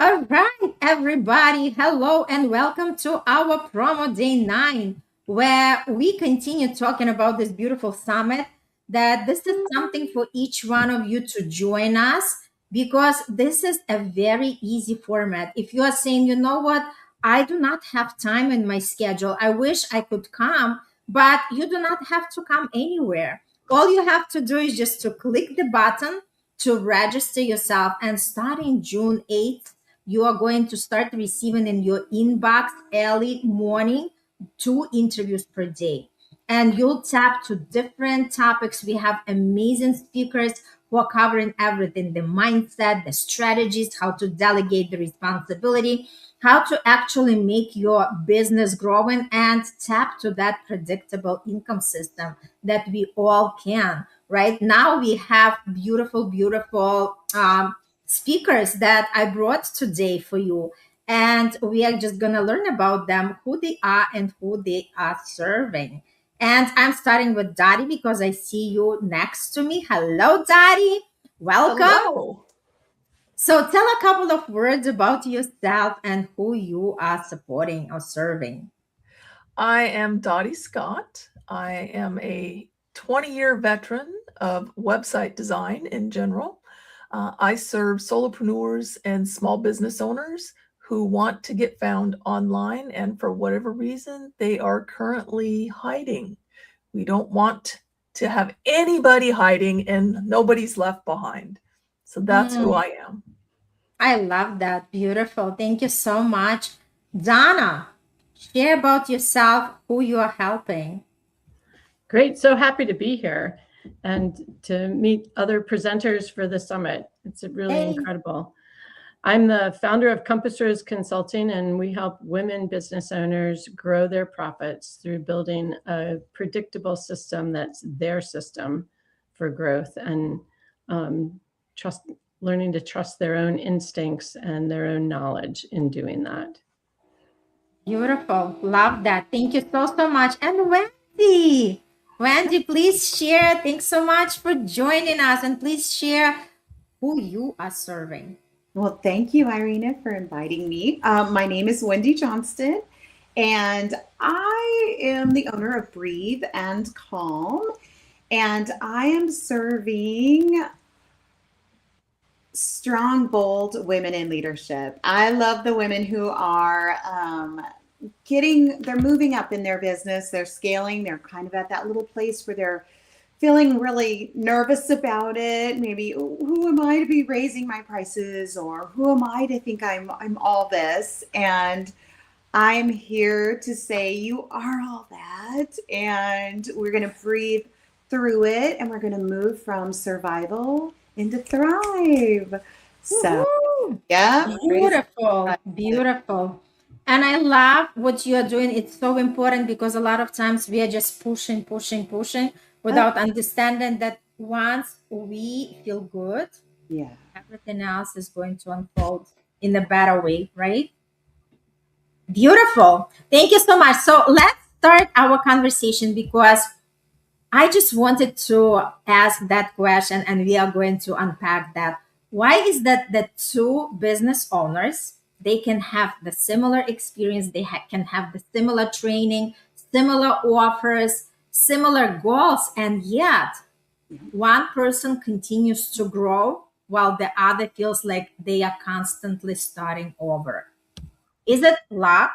All right, everybody. Hello and welcome to our promo day 9, where we continue talking about this beautiful summit. That this is something for each one of you to join us because this is a very easy format. If you are saying, you know what, I do not have time in my schedule, I wish I could come, but you do not have to come anywhere. All you have to do is just to click the button to register yourself, and starting June 8th, you are going to start receiving in your inbox early morning 2 interviews per day. And you'll tap to different topics. We have amazing speakers who are covering everything: the mindset, the strategies, how to delegate the responsibility, how to actually make your business growing, and tap to that predictable income system that we all can. Right now, we have beautiful, beautiful speakers that I brought today for you. And we are just going to learn about them, who they are, and who they are serving. And I'm starting with Daddy because I see you next to me. Hello, Daddy. Welcome. Hello. So tell a couple of words about yourself and who you are supporting or serving. I am Dottie Scott. I am a 20-year veteran of website design in general. I serve solopreneurs and small business owners who want to get found online, and for whatever reason, they are currently hiding. We don't want to have anybody hiding, and nobody's left behind. So that's who Mm, I am. I love that. Beautiful. Thank you so much. Donna, share about yourself, who you are helping. Great. So happy to be here and to meet other presenters for the summit. It's really Hey. incredible. I'm the founder of Compass Rose Consulting, and we help women business owners grow their profits through building a predictable system that's their system for growth and trust, learning to trust their own instincts and their own knowledge in doing that. Beautiful. Love that. Thank you so, so much. And Wendy, Wendy, please share. Thanks so much for joining us. And please share who you are serving. Well, thank you, Irina, for inviting me. My name is Wendy Johnston, and I am the owner of Breathe and Calm. And I am serving strong, bold women in leadership. I love the women who are they're moving up in their business, they're scaling, they're kind of at that little place where they're feeling really nervous about it. Maybe, who am I to be raising my prices, or who am I to think I'm all this? And I'm here to say you are all that, and we're going to breathe through it, and we're going to move from survival into thrive. So, Woohoo! yeah, praise Beautiful. God. Beautiful. And I love what you are doing. It's so important because a lot of times we are just pushing, pushing, pushing without understanding that once we feel good, Yeah. everything else is going to unfold in a better way, right? Beautiful. Thank you so much. So let's start our conversation because I just wanted to ask that question and we are going to unpack that. Why is that the two business owners, they can have the similar experience, they can have the similar training, similar offers, similar goals, and yet one person continues to grow while the other feels like they are constantly starting over? Is it luck?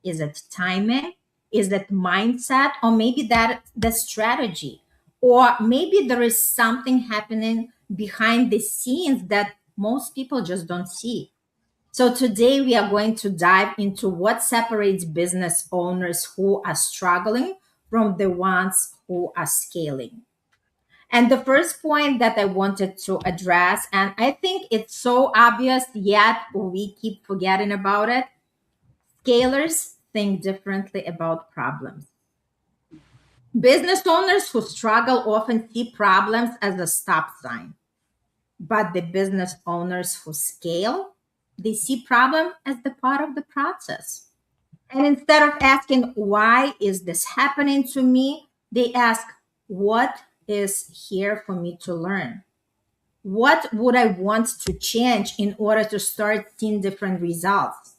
Is it timing? Is it mindset? Or maybe that the strategy? Or maybe there is something happening behind the scenes that most people just don't see. So today we are going to dive into what separates business owners who are struggling from the ones who are scaling. And the first point that I wanted to address, and I think it's so obvious, yet we keep forgetting about it: scalers think differently about problems. Business owners who struggle often see problems as a stop sign, but the business owners who scale, they see problem as the part of the process. And instead of asking, why is this happening to me? They ask, what is here for me to learn? what would I want to change in order to start seeing different results?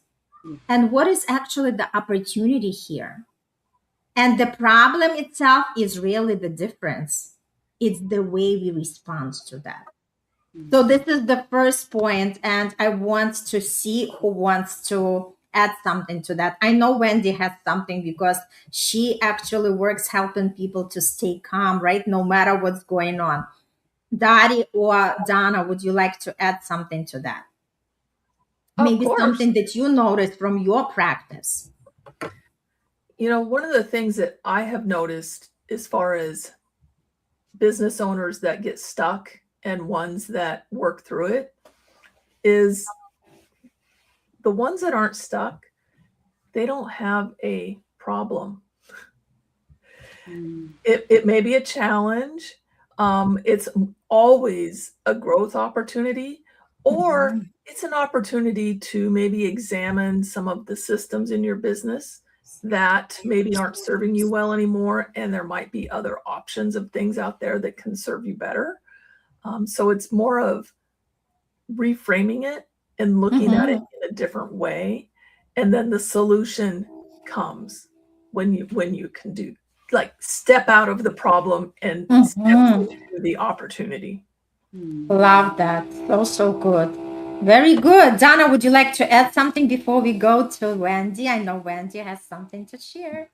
And what is actually the opportunity here? And the problem itself is really the difference. It's the way we respond to that. So this is the first point, and I want to see who wants to add something to that. I know Wendy has something because she actually works helping people to stay calm, right? No matter what's going on. Dottie or Donna, would you like to add something to that? Of Maybe course. something that you noticed from your practice. One of the things that I have noticed as far as business owners that get stuck and ones that work through it is the ones that aren't stuck, they don't have a problem. It may be a challenge. It's always a growth opportunity, or it's an opportunity to maybe examine some of the systems in your business that maybe aren't serving you well anymore. And there might be other options of things out there that can serve you better. So it's more of reframing it and looking at it in a different way. And then the solution comes when you can do, like, step out of the problem and step into the opportunity. Love that. So good. Very good. Donna, would you like to add something before we go to Wendy? I know Wendy has something to share.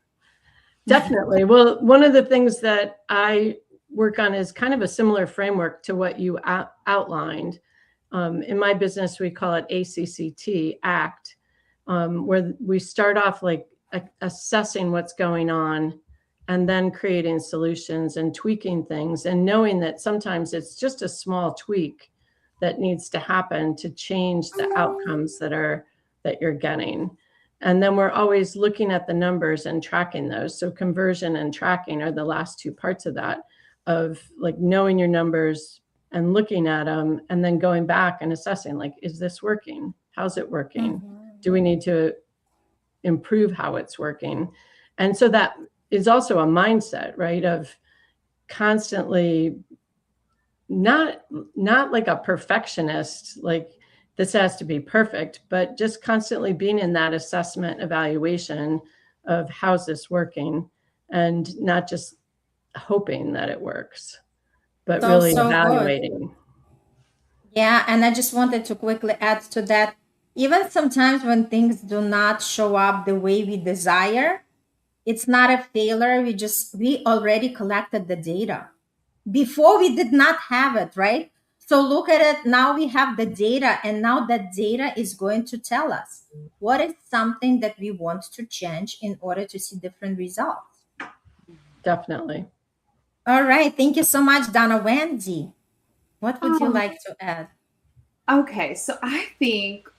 Definitely. Well, one of the things that I work on is kind of a similar framework to what you outlined. In my business, we call it ACCT, ACT, where we start off like assessing what's going on and then creating solutions and tweaking things and knowing that sometimes it's just a small tweak that needs to happen to change the outcomes that you're getting. And then we're always looking at the numbers and tracking those. So conversion and tracking are the last two parts of that, of like knowing your numbers and looking at them and then going back and assessing, like, is this working? How's it working? Do we need to improve how it's working? And so that is also a mindset, right? Of constantly not like a perfectionist, like this has to be perfect, but just constantly being in that assessment evaluation of how's this working, and not just hoping that it works, but really evaluating. Good. Yeah, and I just wanted to quickly add to that. Even sometimes when things do not show up the way we desire, it's not a failure. We already collected the data. Before we did not have it, right? So look at it. Now we have the data, and now that data is going to tell us what is something that we want to change in order to see different results. Definitely. All right. Thank you so much, Donna. Wendy, what would you like to add? Okay, so I think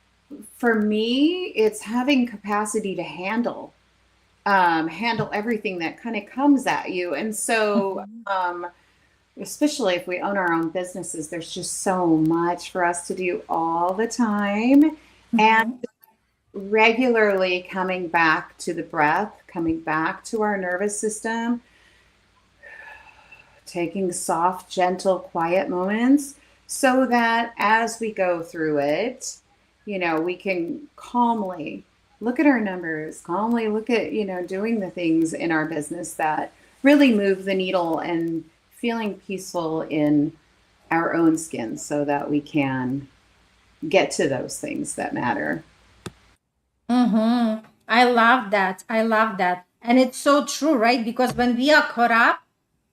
for me, it's having capacity to handle everything that kind of comes at you. And so, especially if we own our own businesses, there's just so much for us to do all the time. And regularly coming back to the breath, coming back to our nervous system, taking soft, gentle, quiet moments so that as we go through it, we can calmly look at our numbers, calmly look at, doing the things in our business that really move the needle and feeling peaceful in our own skin so that we can get to those things that matter. I love that. I love that. And it's so true, right? Because when we are caught up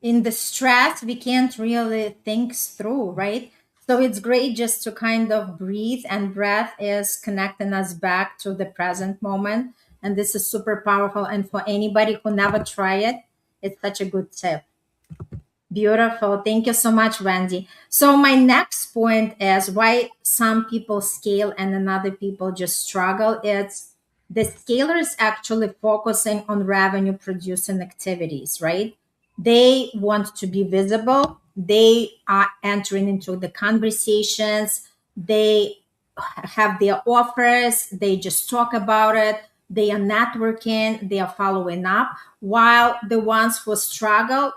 in the stress, we can't really think through, right? So it's great just to kind of breathe, and breath is connecting us back to the present moment. And this is super powerful. And for anybody who never tried it, it's such a good tip. Beautiful. Thank you so much, Wendy. So my next point is why some people scale and another people just struggle. It's the scalers actually focusing on revenue producing activities, right? They want to be visible. They are entering into the conversations. They have their offers. They just talk about it. They are networking. They are following up. While the ones who struggle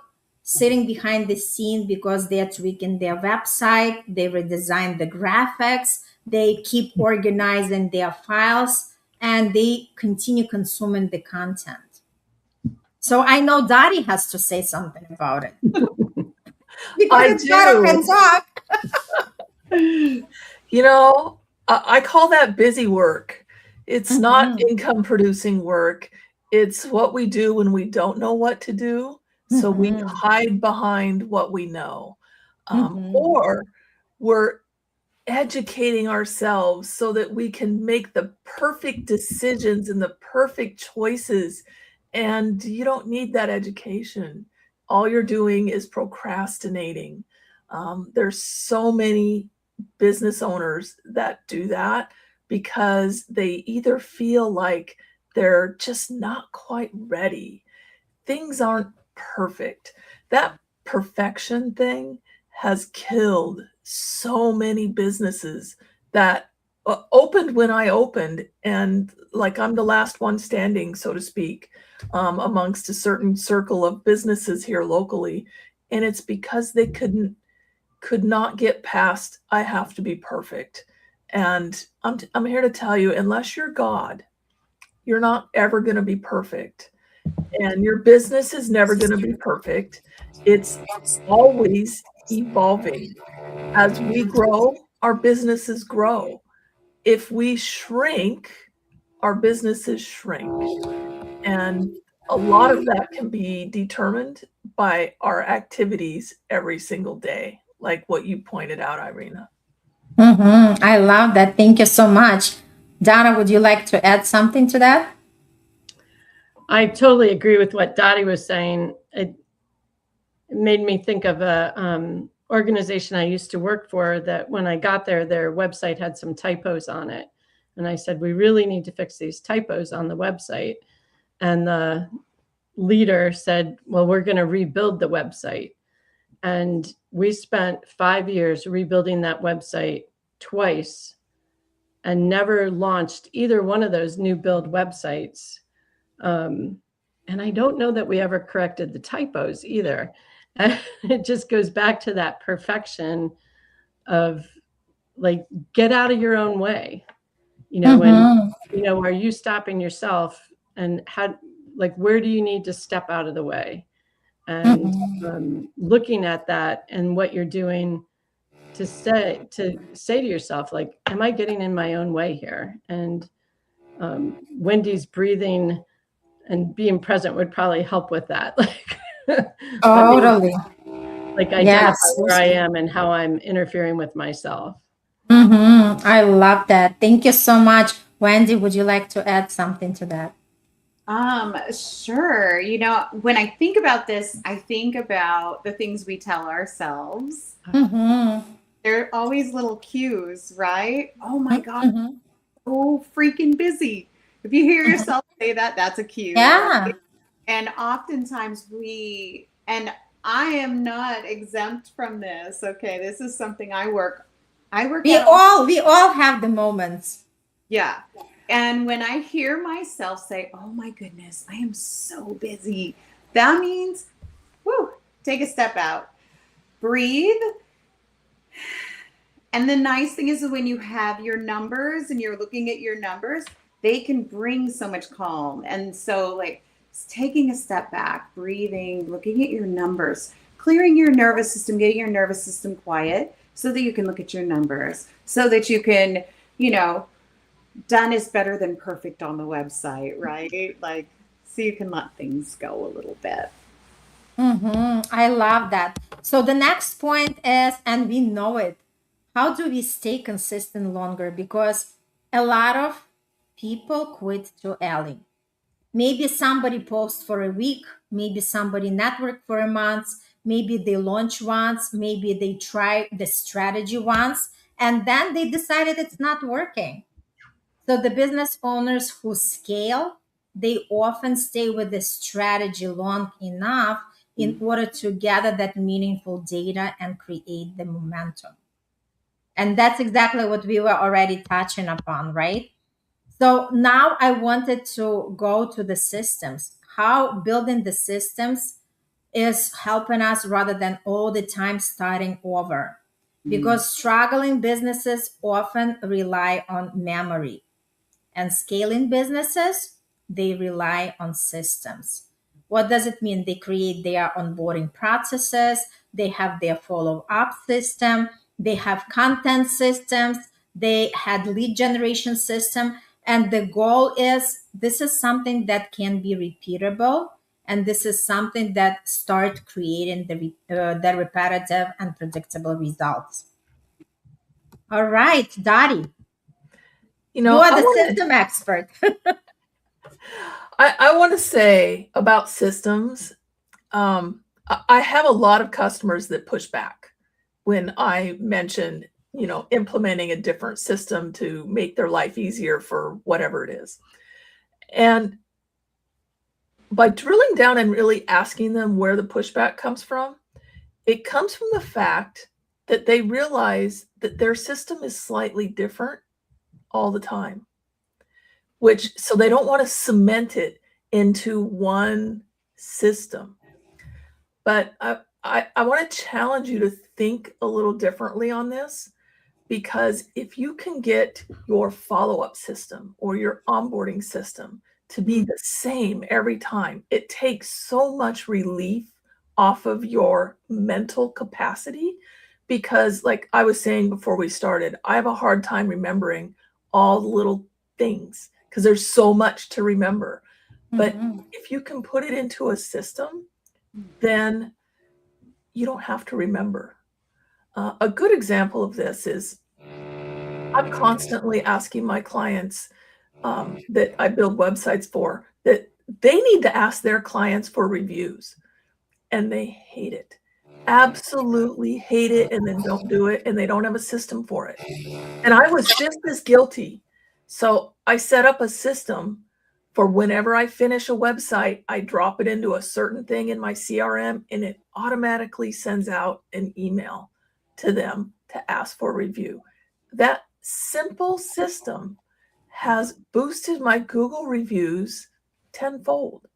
sitting behind the scene because they're tweaking their website, they redesign the graphics, they keep organizing their files, and they continue consuming the content. So I know Dottie has to say something about it because I it's better do. can talk. You know, I call that busy work. It's not Mhm. income producing work. It's what we do when we don't know what to do. So we Mhm. hide behind what we know. Mhm. Or we're educating ourselves so that we can make the perfect decisions and the perfect choices. And you don't need that education. All you're doing is procrastinating. There's so many business owners that do that because they either feel like they're just not quite ready. Things aren't perfect. That perfection thing has killed so many businesses that opened when I opened, and like I'm the last one standing, so to speak, amongst a certain circle of businesses here locally. And it's because they could not get past, I have to be perfect. And I'm here to tell you, unless you're God, you're not ever going to be perfect. And your business is never going to be perfect. It's always evolving. As we grow, our businesses grow. If we shrink, our businesses shrink. And a lot of that can be determined by our activities every single day, like what you pointed out, Irina. I love that. Thank you so much. Donna, would you like to add something to that? I totally agree with what Dottie was saying. It made me think of a organization I used to work for that when I got there, their website had some typos on it. And I said, we really need to fix these typos on the website. And the leader said, well, we're going to rebuild the website. And we spent 5 years rebuilding that website twice and never launched either one of those new build websites. And I don't know that we ever corrected the typos either. It just goes back to that perfection of like, get out of your own way. When, are you stopping yourself, and how, like, where do you need to step out of the way? And looking at that and what you're doing to say to yourself, like, am I getting in my own way here? And Wendy's breathing and being present would probably help with that. Like, let me Totally. identify Yes. where I am and how I'm interfering with myself. I love that. Thank you so much. Wendy, would you like to add something to that? Sure. When I think about this, I think about the things we tell ourselves. They're always little cues, right? Oh my God, so freaking busy. If you hear yourself say that, that's a cue, Yeah. right? And oftentimes and I am not exempt from this. Okay. This is something I work We at all. all have the moments. Yeah. And when I hear myself say, oh my goodness, I am so busy, that means, whoo, take a step out, breathe. And the nice thing is when you have your numbers and you're looking at your numbers, they can bring so much calm. And so, like, taking a step back, breathing, looking at your numbers, clearing your nervous system, getting your nervous system quiet so that you can look at your numbers, so that you can, done is better than perfect on the website, right? Like, so you can let things go a little bit. I love that. So the next point is, and we know it, how do we stay consistent longer? Because a lot of people quit too early. Maybe somebody posts for a week, maybe somebody network for a month, maybe they launch once, maybe they try the strategy once, and then they decided it's not working. So the business owners who scale, they often stay with the strategy long enough in order to gather that meaningful data and create the momentum. And that's exactly what we were already touching upon, right? So now I wanted to go to the systems, how building the systems is helping us rather than all the time starting over. Because struggling businesses often rely on memory, and scaling businesses, they rely on systems. What does it mean? They create their onboarding processes, they have their follow up system, they have content systems, they had lead generation system. And the goal is this is something that can be repeatable. And this is something that start creating the repetitive and predictable results. All right, Dottie, You you know, are the system expert. I want to say about systems, I have a lot of customers that push back when I mention, implementing a different system to make their life easier for whatever it is. And by drilling down and really asking them where the pushback comes from, it comes from the fact that they realize that their system is slightly different all the time, so they don't want to cement it into one system. But I want to challenge you to think a little differently on this, because if you can get your follow-up system or your onboarding system to be the same every time, it takes so much relief off of your mental capacity. Because like I was saying before we started, I have a hard time remembering all the little things because there's so much to remember. But if you can put it into a system, then you don't have to remember. A good example of this is I'm constantly asking my clients that I build websites for that they need to ask their clients for reviews, and they hate it. Absolutely hate it, and then don't do it, and they don't have a system for it. And I was just as guilty. So I set up a system for whenever I finish a website, I drop it into a certain thing in my CRM, and it automatically sends out an email to them to ask for a review. That simple system has boosted my Google reviews tenfold.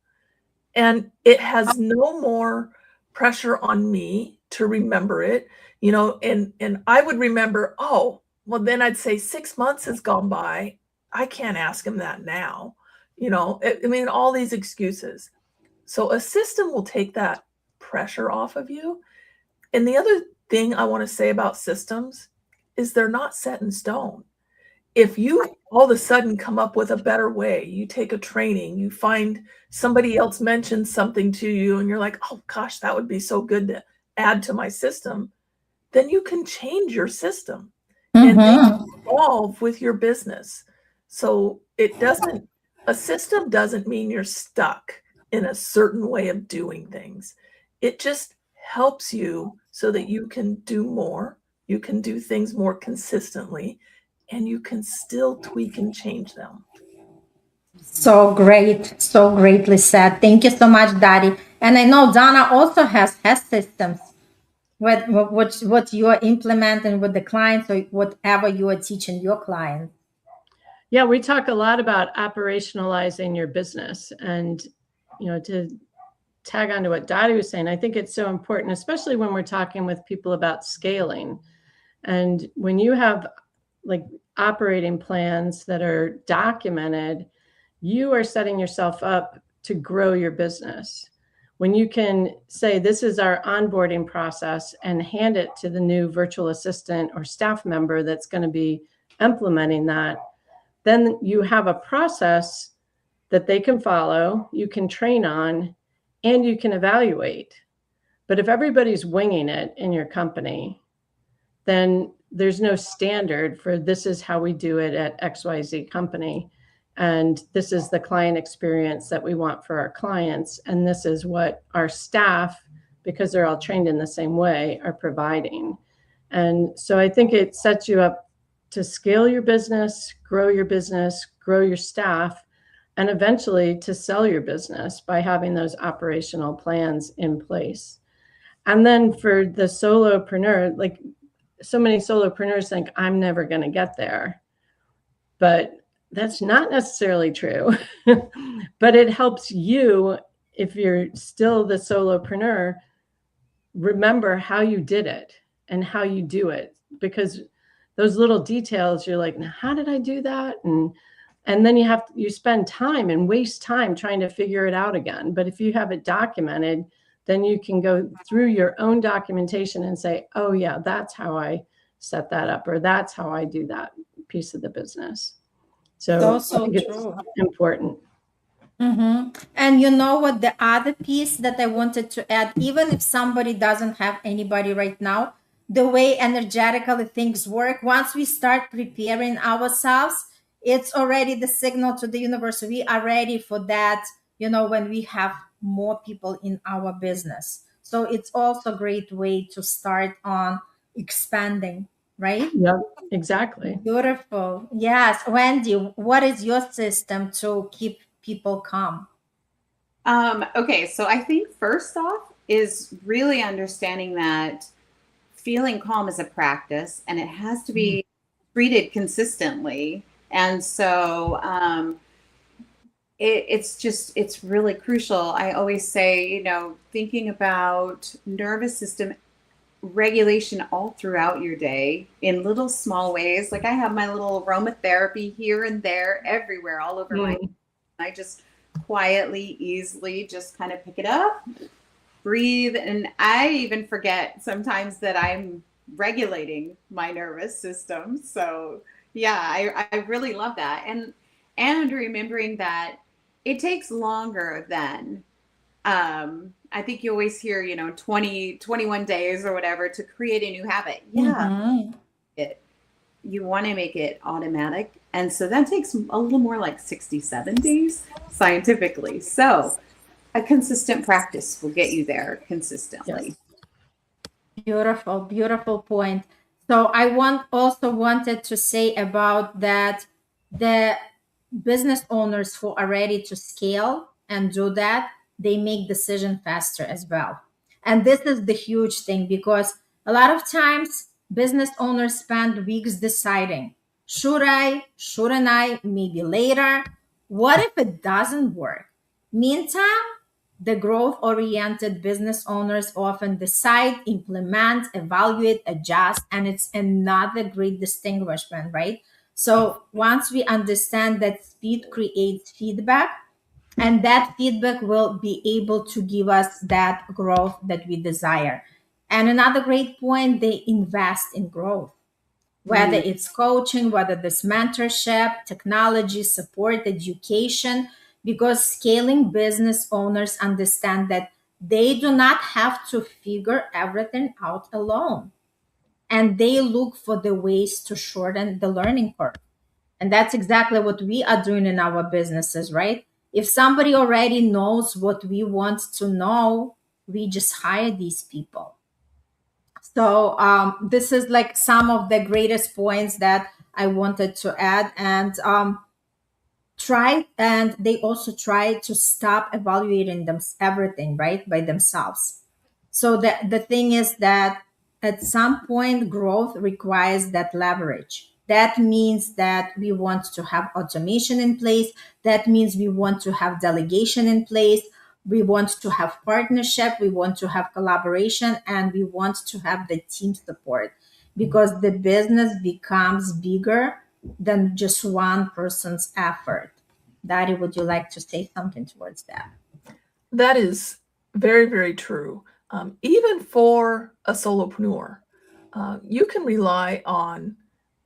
And it has no more pressure on me to remember it, and I would remember, oh, well, then I'd say 6 months has gone by. I can't ask him that now. I mean, all these excuses. So a system will take that pressure off of you. And the other thing I want to say about systems is they're not set in stone. If you all of a sudden come up with a better way, you take a training, you find somebody else mentions something to you, and you're like, oh gosh, that would be so good to add to my system, then you can change your system and evolve with your business. So a system doesn't mean you're stuck in a certain way of doing things. It just helps you so that you can do more, you can do things more consistently, and you can still tweak and change them. So great, so greatly said. Thank you so much, Daddy. And I know Donna also has systems what you are implementing with the clients or whatever you are teaching your clients. Yeah, we talk a lot about operationalizing your business, and to tag on to what Dottie was saying, I think it's so important, especially when we're talking with people about scaling. And when you have like operating plans that are documented, you are setting yourself up to grow your business. When you can say, this is our onboarding process, and hand it to the new virtual assistant or staff member that's going to be implementing that, then you have a process that they can follow, you can train on, and you can evaluate. But if everybody's winging it in your company, then there's no standard for this is how we do it at XYZ company. And this is the client experience that we want for our clients. And this is what our staff, because they're all trained in the same way, are providing. And so I think it sets you up to scale your business, grow your staff, and eventually to sell your business by having those operational plans in place. And then for the solopreneur, like so many solopreneurs think, I'm never going to get there. But that's not necessarily true. But it helps you if you're still the solopreneur, remember how you did it and how you do it, because those little details, you're like, now, how did I do that? And then you spend time and waste time trying to figure it out again. But if you have it documented, then you can go through your own documentation and say, oh yeah, that's how I set that up, or that's how I do that piece of the business. So I think it's important. And you know what? The other piece that I wanted to add, even if somebody doesn't have anybody right now, the way energetically things work, once we start preparing ourselves, it's already the signal to the universe. We are ready for that, when we have more people in our business. So it's also a great way to start on expanding, right? Yeah, exactly. Beautiful. Yes. Wendy, what is your system to keep people calm? Okay, so I think first off is really understanding that feeling calm is a practice and it has to be treated consistently. And so it's really crucial. I always say, thinking about nervous system regulation all throughout your day in little small ways. Like I have my little aromatherapy here and there, everywhere, all over my. I just quietly, easily just kind of pick it up, breathe. And I even forget sometimes that I'm regulating my nervous system. So yeah, I really love that. And remembering that it takes longer than, I think you always hear, 20, 21 days or whatever to create a new habit. Yeah. You want to make it automatic. And so that takes a little more like 67 days scientifically. So a consistent practice will get you there consistently. Yes. Beautiful, beautiful point. So I also wanted to say about that the business owners who are ready to scale and do that, they make decision faster as well. And this is the huge thing because a lot of times business owners spend weeks deciding, should I, shouldn't I, maybe later. What if it doesn't work? Meantime, the growth oriented business owners often decide, implement, evaluate, adjust, and it's another great distinguishment, right? So once we understand that speed creates feedback, and that feedback will be able to give us that growth that we desire. And another great point, they invest in growth, whether it's coaching, whether it's mentorship, technology, support, education, because scaling business owners understand that they do not have to figure everything out alone. And they look for the ways to shorten the learning curve. And that's exactly what we are doing in our businesses, right? If somebody already knows what we want to know, we just hire these people. So this is like some of the greatest points that I wanted to add, and they also try to stop evaluating them everything right by themselves. So the thing is that at some point growth requires that leverage. That means that we want to have automation in place. That means we want to have delegation in place. We want to have partnership. We want to have collaboration, and we want to have the team support, because the business becomes bigger than just one person's effort. Daddy, would you like to say something towards that? That is very, very true. Even for a solopreneur, you can rely on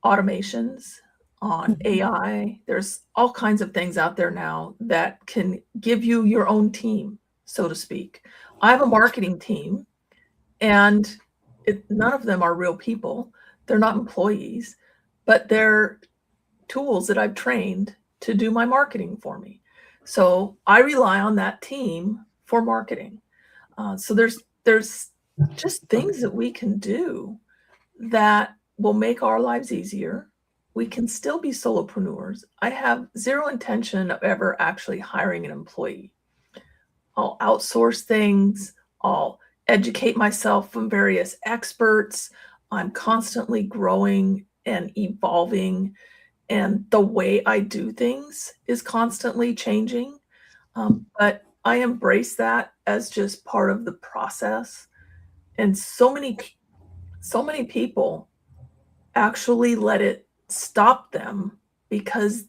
automations, on AI. There's all kinds of things out there now that can give you your own team, so to speak. I have a marketing team, and none of them are real people. They're not employees, but they're tools that I've trained to do my marketing for me. So I rely on that team for marketing. So there's just things that we can do that will make our lives easier. We can still be solopreneurs. I have zero intention of ever actually hiring an employee. I'll outsource things. I'll educate myself from various experts. I'm constantly growing and evolving, and the way I do things is constantly changing. But I embrace that as just part of the process. And so many people actually let it stop them because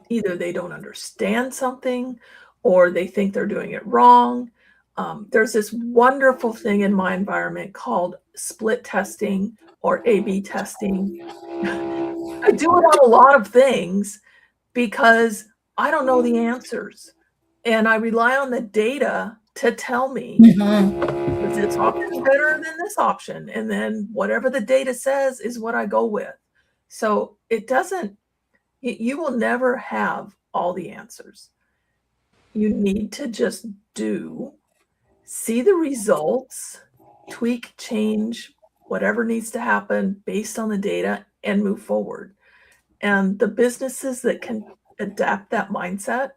either they don't understand something or they think they're doing it wrong. There's this wonderful thing in my environment called split testing or A/B testing. I do it on a lot of things because I don't know the answers. And I rely on the data to tell me, is this option better than this option? And then whatever the data says is what I go with. So it doesn't, you will never have all the answers. You need to just do, see the results, tweak, change, whatever needs to happen based on the data and move forward. And the businesses that can adapt that mindset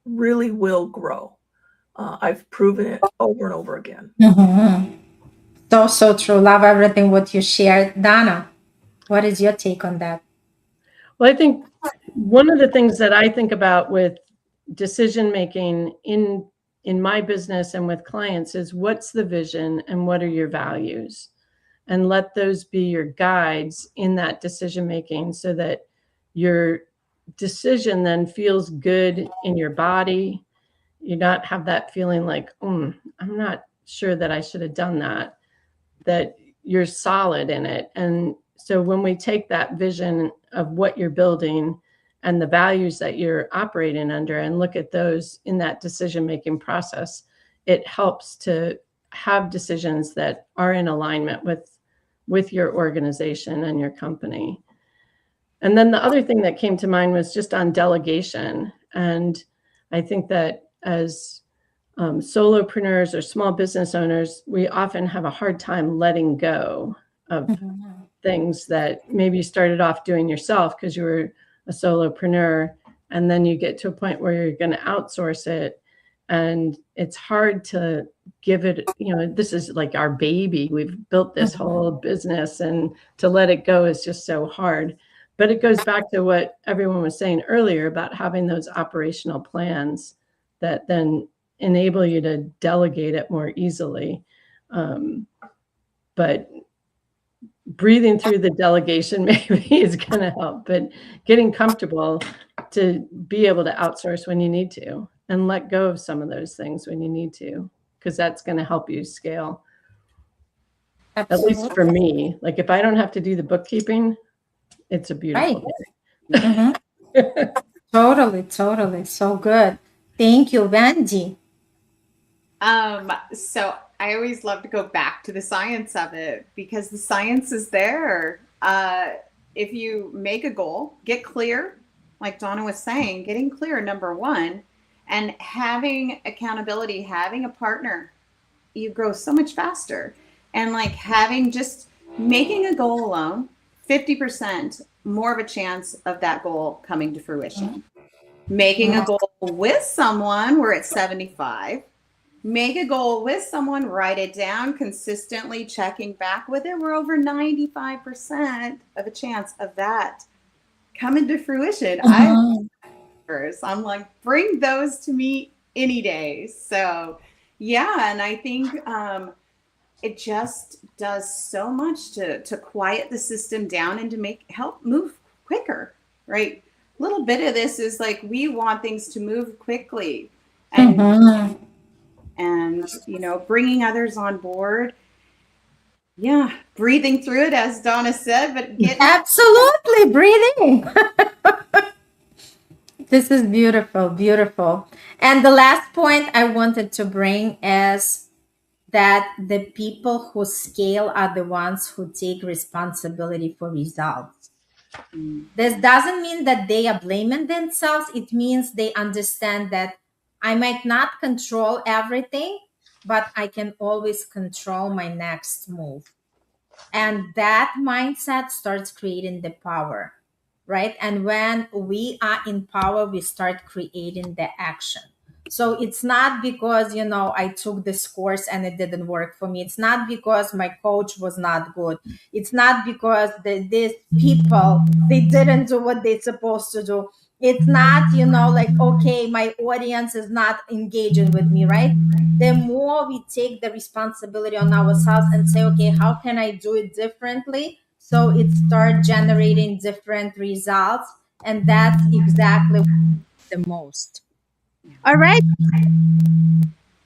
really will grow. I've proven it over and over again. So true. Love everything what you shared. Donna, what is your take on that? Well, I think one of the things that I think about with decision making in my business and with clients is what's the vision and what are your values? And let those be your guides in that decision making so that your decision then feels good in your body. You not have that feeling like, I'm not sure that I should have done that, that you're solid in it. And so when we take that vision of what you're building and the values that you're operating under and look at those in that decision-making process, it helps to have decisions that are in alignment with your organization and your company. And then the other thing that came to mind was just on delegation. And I think that as solopreneurs or small business owners, we often have a hard time letting go of things that maybe you started off doing yourself because you were a solopreneur, and then you get to a point where you're going to outsource it. And it's hard to give it, this is like our baby. We've built this whole business, and to let it go is just so hard. But it goes back to what everyone was saying earlier about having those operational plans that then enable you to delegate it more easily. But breathing through the delegation maybe is going to help, but getting comfortable to be able to outsource when you need to and let go of some of those things when you need to, because that's going to help you scale. Absolutely. At least for me, like if I don't have to do the bookkeeping, it's a beautiful day. Totally. So good. Thank you, Wendy. So I always love to go back to the science of it because the science is there. If you make a goal, get clear, like Donna was saying, getting clear, number one, and having accountability, having a partner, you grow so much faster. And like having just making a goal alone, 50% more of a chance of that goal coming to fruition. Making a goal with someone, we're at 75. Make a goal with someone, write it down, consistently checking back with it. We're over 95% of a chance of that coming to fruition. I'm like, bring those to me any day. So yeah, and I think it just does so much to quiet the system down and to help move quicker, right? A little bit of this is like we want things to move quickly, and bringing others on board. Yeah, breathing through it, as Donna said, but absolutely breathing. This is beautiful. And the last point I wanted to bring is that the people who scale are the ones who take responsibility for results. This doesn't mean that they are blaming themselves. It means they understand that I might not control everything, but I can always control my next move. And that mindset starts creating the power, right? And when we are in power, we start creating the action. So it's not because, I took this course and it didn't work for me. It's not because my coach was not good. It's not because these people, they didn't do what they're supposed to do. It's not, like, okay, my audience is not engaging with me, right? The more we take the responsibility on ourselves and say, okay, how can I do it differently? So it start generating different results. And that's exactly the most. All right,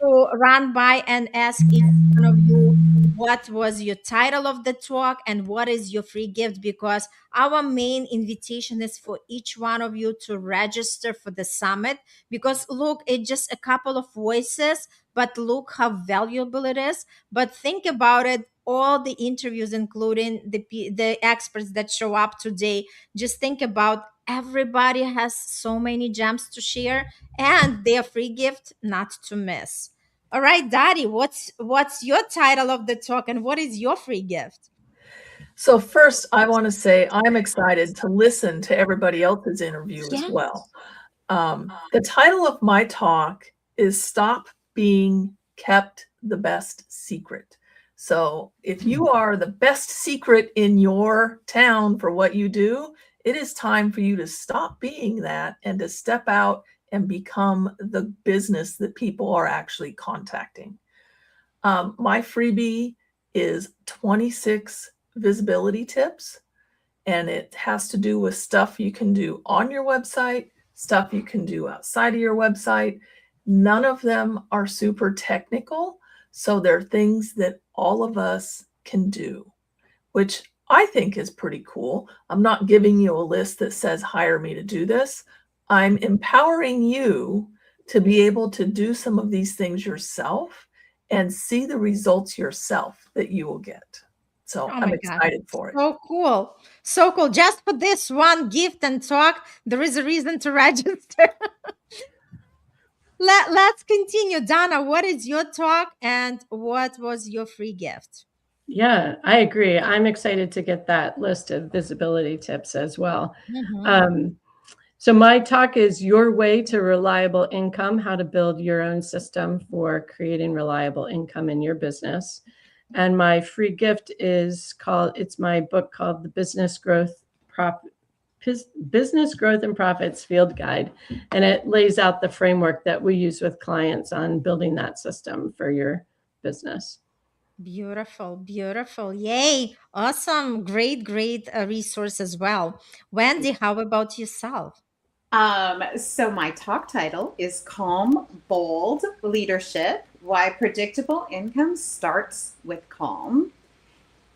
to run by and ask each one of you what was your title of the talk and what is your free gift, because our main invitation is for each one of you to register for the summit. Because look, it's just a couple of voices, but look how valuable it is. But think about it, all the interviews, including the experts that show up today, just think about, everybody has so many gems to share, and their free gift not to miss. All right, Daddy, what's your title of the talk and what is your free gift? So first, I want to say I'm excited to listen to everybody else's interview as Yeah. well. The title of my talk is Stop Being Kept the Best Secret. So if you are the best secret in your town for what you do, it is time for you to stop being that and to step out and become the business that people are actually contacting. My freebie is 26 visibility tips, and it has to do with stuff you can do on your website, stuff you can do outside of your website. None of them are super technical, so they're things that all of us can do, which I think is pretty cool. I'm not giving you a list that says, hire me to do this. I'm empowering you to be able to do some of these things yourself and see the results yourself that you will get. So Oh I'm my God. excited for it. So cool. So cool. Just for this one gift and talk, there is a reason to register. Let's continue. Donna, what is your talk and what was your free gift? Yeah, I agree. I'm excited to get that list of visibility tips as well. Mhm. So my talk is Your Way to Reliable Income, how to build your own system for creating reliable income in your business. And my free gift is it's my book called The Business Growth and Profits Field Guide. And it lays out the framework that we use with clients on building that system for your business. Beautiful, beautiful. Yay. Awesome. Great, great resource as well. Wendy, how about yourself? So my talk title is Calm, Bold Leadership: Why Predictable Income Starts with Calm.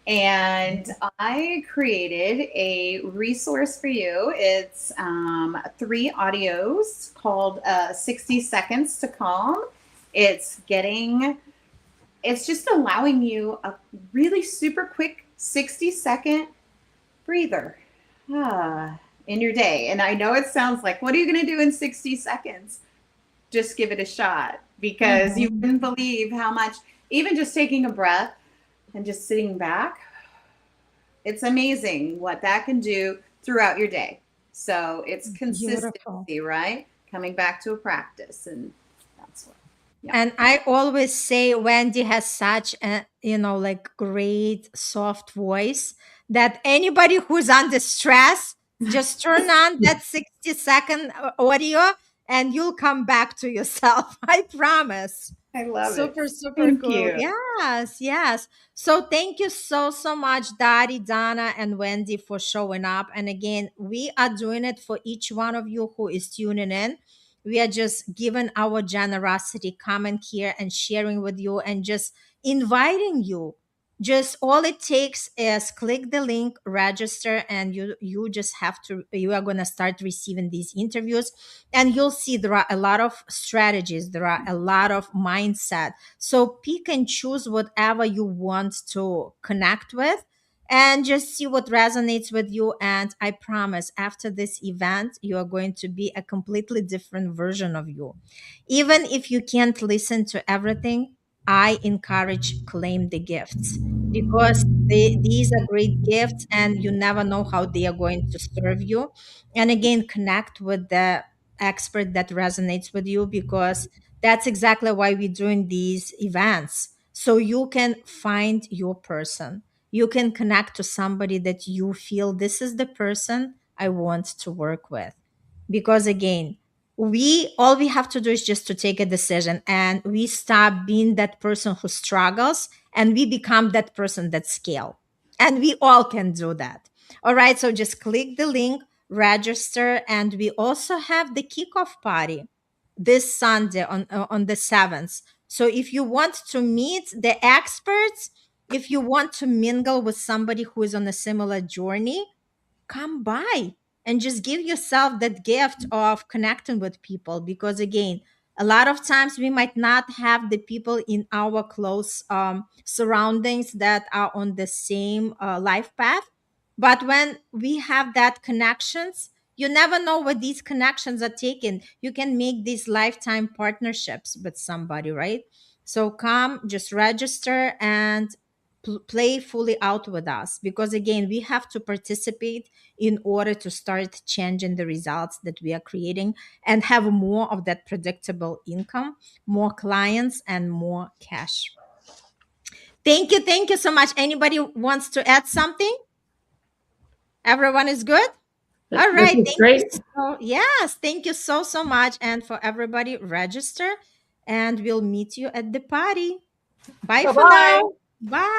And I created a resource for you. It's 3 audios called 60 Seconds to Calm. It's just allowing you a really super quick 60-second breather in your day. And I know it sounds like, what are you going to do in 60 seconds? Just give it a shot, because you wouldn't believe how much, even just taking a breath and just sitting back, it's amazing what that can do throughout your day. So it's Beautiful. consistency, right? Coming back to a practice. And that's what, yeah. And I always say Wendy has such a, like great soft voice that anybody who's under stress, just turn on that 60-second audio and you'll come back to yourself. I promise. I love it. Super, super Thank cool. you. Yes, yes. So thank you so, so much, Daddy, Donna, and Wendy for showing up. And again, we are doing it for each one of you who is tuning in. We are just giving our generosity, coming here and sharing with you and just inviting you. Just all it takes is click the link, register, and you just have to, you are going to start receiving these interviews, and you'll see there are a lot of strategies, there are a lot of mindset. So pick and choose whatever you want to connect with and just see what resonates with you. And I promise, after this event, you are going to be a completely different version of you. Even if you can't listen to everything, I encourage claim the gifts, because these are great gifts and you never know how they are going to serve you. And again, connect with the expert that resonates with you, because that's exactly why we're doing these events. So you can find your person. You can connect to somebody that you feel, this is the person I want to work with. because again, we have to do is just to take a decision, and we stop being that person who struggles, and we become that person that scale, and we all can do that. All right, so just click the link, register, and we also have the kickoff party this Sunday on the 7th. So if you want to meet the experts, if you want to mingle with somebody who is on a similar journey, come by and just give yourself that gift of connecting with people, because again, a lot of times we might not have the people in our close surroundings that are on the same life path, but when we have that connections, you never know what these connections are taking. You can make these lifetime partnerships with somebody, right? So come, just register and play fully out with us, because again, we have to participate in order to start changing the results that we are creating and have more of that predictable income, more clients, and more cash. Thank you. Thank you so much. Anybody wants to add something? Everyone is good? All This right. is Thank you. great. So, yes. Thank you so, so much. And for everybody, register and we'll meet you at the party. Bye Bye for now. bye. Bye.